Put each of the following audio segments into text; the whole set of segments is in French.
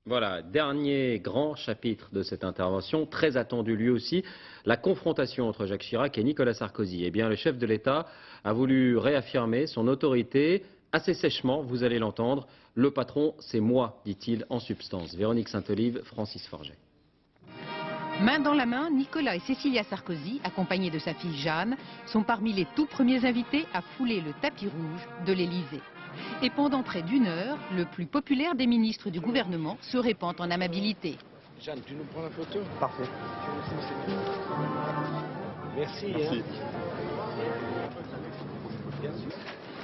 Voilà, dernier grand chapitre de cette intervention, très attendu lui aussi, la confrontation entre Jacques Chirac et Nicolas Sarkozy. Eh bien, le chef de l'État a voulu réaffirmer son autorité assez sèchement, vous allez l'entendre. Le patron, c'est moi, dit-il en substance. Véronique Saint-Olive, Francis Forget. Main dans la main, Nicolas et Cécilia Sarkozy, accompagnés de sa fille Jeanne, sont parmi les tout premiers invités à fouler le tapis rouge de l'Élysée. Et pendant près d'une heure, le plus populaire des ministres du gouvernement se répand en amabilité. Jeanne, tu nous prends la photo? Parfait. Merci. Merci.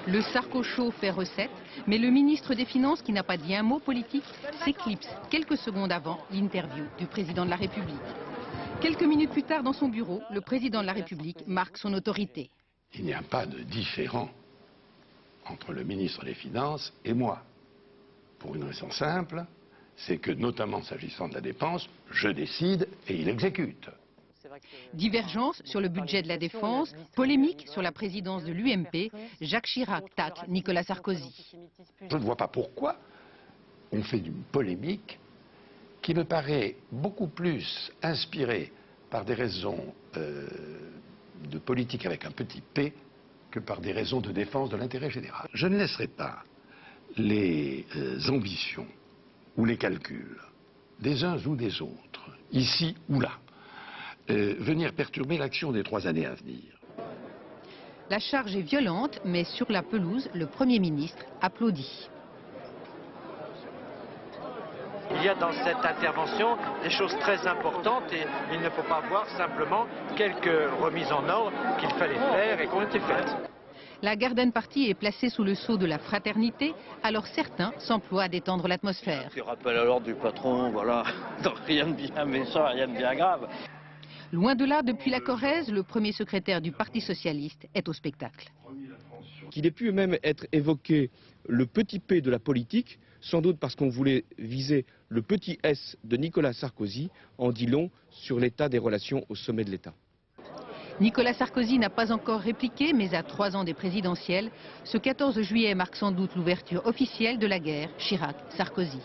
Le Sarko-show fait recette, mais le ministre des Finances, qui n'a pas dit un mot politique, s'éclipse quelques secondes avant l'interview du président de la République. Quelques minutes plus tard, dans son bureau, le président de la République marque son autorité. Il n'y a pas de différend entre le ministre des Finances et moi. Pour une raison simple, c'est que, notamment s'agissant de la dépense, je décide et il exécute. Divergence sur le budget de la défense, polémique sur la présidence de l'UMP, Jacques Chirac tacle Nicolas Sarkozy. Je ne vois pas pourquoi on fait d'une polémique qui me paraît beaucoup plus inspirée par des raisons de politique avec un petit p que par des raisons de défense de l'intérêt général. Je ne laisserai pas les ambitions ou les calculs des uns ou des autres, ici ou là, venir perturber l'action des 3 années à venir. La charge est violente, mais sur la pelouse, le Premier ministre applaudit. Il y a dans cette intervention des choses très importantes et il ne faut pas voir simplement quelques remises en ordre qu'il fallait faire et qui ont été faites. La Garden Party est placée sous le sceau de la fraternité, alors certains s'emploient à détendre l'atmosphère. Tu rappelles à l'ordre du patron, voilà, donc rien de bien méchant, rien de bien grave. Loin de là, depuis la Corrèze, le premier secrétaire du Parti socialiste est au spectacle. Qu'il ait pu même être évoqué le petit p de la politique, sans doute parce qu'on voulait viser le petit s de Nicolas Sarkozy, en dit long sur l'état des relations au sommet de l'État. Nicolas Sarkozy n'a pas encore répliqué, mais à 3 ans des présidentielles, ce 14 juillet marque sans doute l'ouverture officielle de la guerre Chirac-Sarkozy.